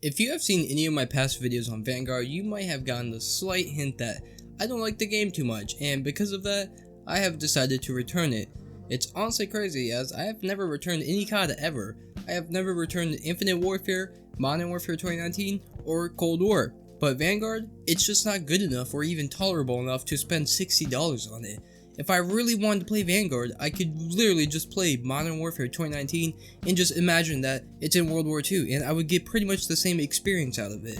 If you have seen any of my past videos on Vanguard, you might have gotten a slight hint that I don't like the game too much, and because of that, I have decided to return it. It's honestly crazy, as I have never returned any COD ever. I have never returned Infinite Warfare, Modern Warfare 2019, or Cold War. But Vanguard, it's just not good enough or even tolerable enough to spend $60 on it. If I really wanted to play Vanguard, I could literally just play Modern Warfare 2019 and just imagine that it's in World War II, and I would get pretty much the same experience out of it.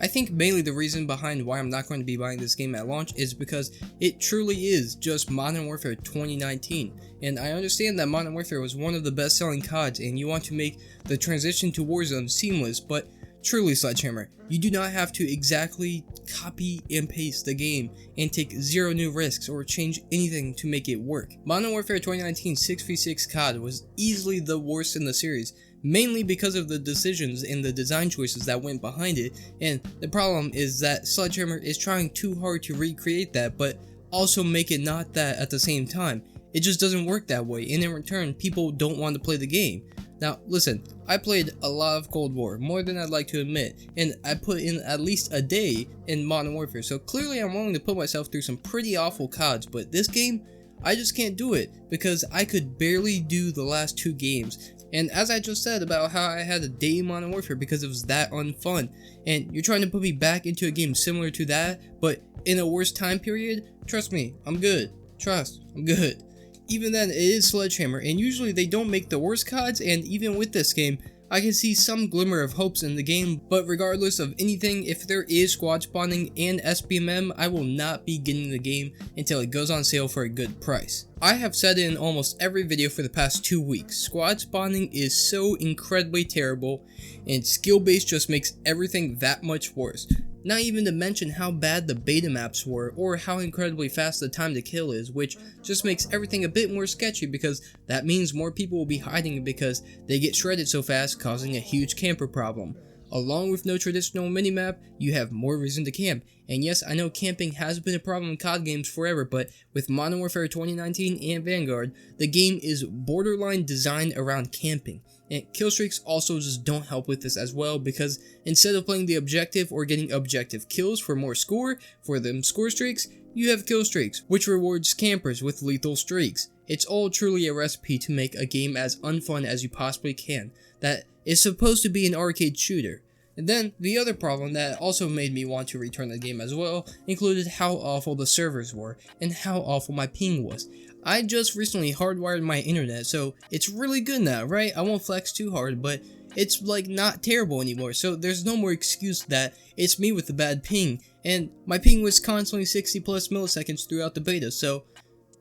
I think mainly the reason behind why I'm not going to be buying this game at launch is because it truly is just Modern Warfare 2019, and I understand that Modern Warfare was one of the best selling CODs and you want to make the transition to Warzone seamless, but truly, Sledgehammer, you do not have to exactly copy and paste the game and take zero new risks or change anything to make it work. Modern Warfare 2019 6v6 COD was easily the worst in the series, mainly because of the decisions and the design choices that went behind it, and the problem is that Sledgehammer is trying too hard to recreate that, but also make it not that at the same time. It just doesn't work that way, and in return, people don't want to play the game. Now, listen, I played a lot of Cold War, more than I'd like to admit, and I put in at least a day in Modern Warfare, so clearly I'm willing to put myself through some pretty awful CODs, but this game, I just can't do it, because I could barely do the last two games. And as I just said about how I had a day in Modern Warfare because it was that unfun, and you're trying to put me back into a game similar to that, but in a worse time period, trust me, I'm good. I'm good. Even then, it is Sledgehammer, and usually they don't make the worst CODs, and even with this game, I can see some glimmer of hopes in the game, but regardless of anything, if there is squad spawning and SBMM, I will not be getting the game until it goes on sale for a good price. I have said it in almost every video for the past 2 weeks, squad spawning is so incredibly terrible, and skill based just makes everything that much worse. Not even to mention how bad the beta maps were, or how incredibly fast the time to kill is, which just makes everything a bit more sketchy because that means more people will be hiding because they get shredded so fast, causing a huge camper problem. Along with no traditional minimap, you have more reason to camp. And yes, I know camping has been a problem in COD games forever, but with Modern Warfare 2019 and Vanguard, the game is borderline designed around camping. And kill streaks also just don't help with this as well, because instead of playing the objective or getting objective kills for more score, for them score streaks, you have kill streaks, which rewards campers with lethal streaks. It's all truly a recipe to make a game as unfun as you possibly can, that is supposed to be an arcade shooter. And then, the other problem that also made me want to return the game as well included how awful the servers were, and how awful my ping was. I just recently hardwired my internet, so it's really good now, right? I won't flex too hard, but it's like not terrible anymore, so there's no more excuse that it's me with the bad ping, and my ping was constantly 60 plus milliseconds throughout the beta, so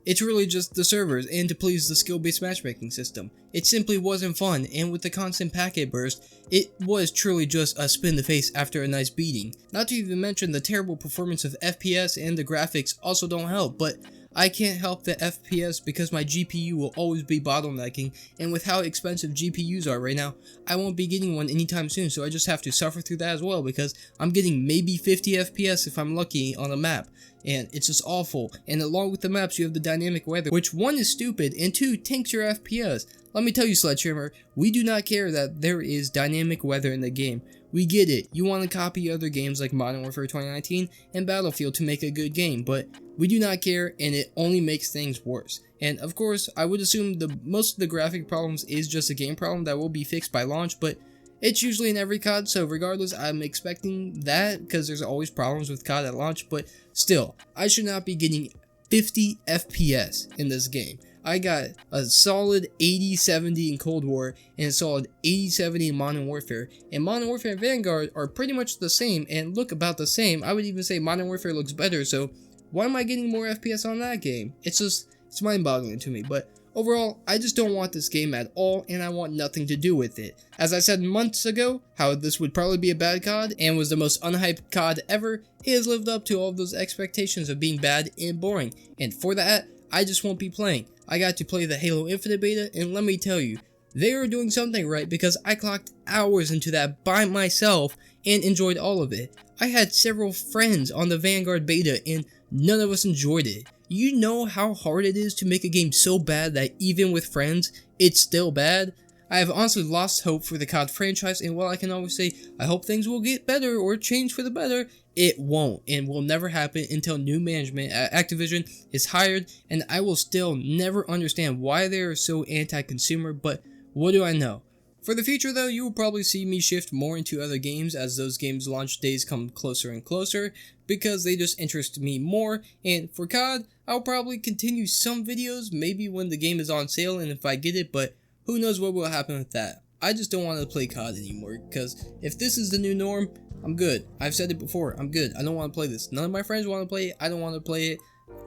it's really just the servers and to please the skill-based matchmaking system. It simply wasn't fun, and with the constant packet burst, it was truly just a spin in the face after a nice beating. Not to even mention the terrible performance of FPS and the graphics also don't help, but I can't help the FPS because my GPU will always be bottlenecking, and with how expensive GPUs are right now, I won't be getting one anytime soon, so I just have to suffer through that as well because I'm getting maybe 50 FPS if I'm lucky on a map, and it's just awful. And along with the maps, you have the dynamic weather, which one is stupid, and two tanks your FPS. Let me tell you, Sledgehammer, we do not care that there is dynamic weather in the game. We get it, you want to copy other games like Modern Warfare 2019 and Battlefield to make a good game, but we do not care, and it only makes things worse. And of course, I would assume most of the graphic problems is just a game problem that will be fixed by launch, but it's usually in every COD, so regardless, I'm expecting that, because there's always problems with COD at launch, but still, I should not be getting 50 FPS in this game. I got a solid 80-70 in Cold War, and a solid 80-70 in Modern Warfare, and Modern Warfare and Vanguard are pretty much the same, and look about the same. I would even say Modern Warfare looks better, so why am I getting more FPS on that game? It's mind-boggling to me, but overall, I just don't want this game at all, and I want nothing to do with it. As I said months ago, how this would probably be a bad COD, and was the most unhyped COD ever, it has lived up to all of those expectations of being bad and boring, and for that, I just won't be playing. I got to play the Halo Infinite beta, and let me tell you, they are doing something right because I clocked hours into that by myself and enjoyed all of it. I had several friends on the Vanguard beta, and none of us enjoyed it. You know how hard it is to make a game so bad that even with friends, it's still bad? I have honestly lost hope for the COD franchise, and while I can always say, I hope things will get better or change for the better, it won't and will never happen until new management at Activision is hired, and I will still never understand why they are so anti-consumer, but what do I know? For the future though, you will probably see me shift more into other games as those games' launch days come closer and closer, because they just interest me more, and for COD, I'll probably continue some videos, maybe when the game is on sale and if I get it, but who knows what will happen with that. I just don't want to play COD anymore, because if this is the new norm, I'm good. I've said it before, I'm good. I don't want to play this. None of my friends want to play it, I don't want to play it.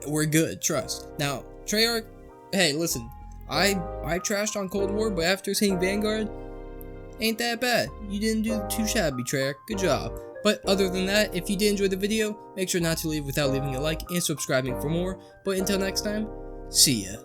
We're good, trust. Now, Treyarch, hey, listen, I trashed on Cold War, but after seeing Vanguard, ain't that bad. You didn't do too shabby, Treyarch. Good job. But other than that, if you did enjoy the video, make sure not to leave without leaving a like and subscribing for more. But until next time, see ya.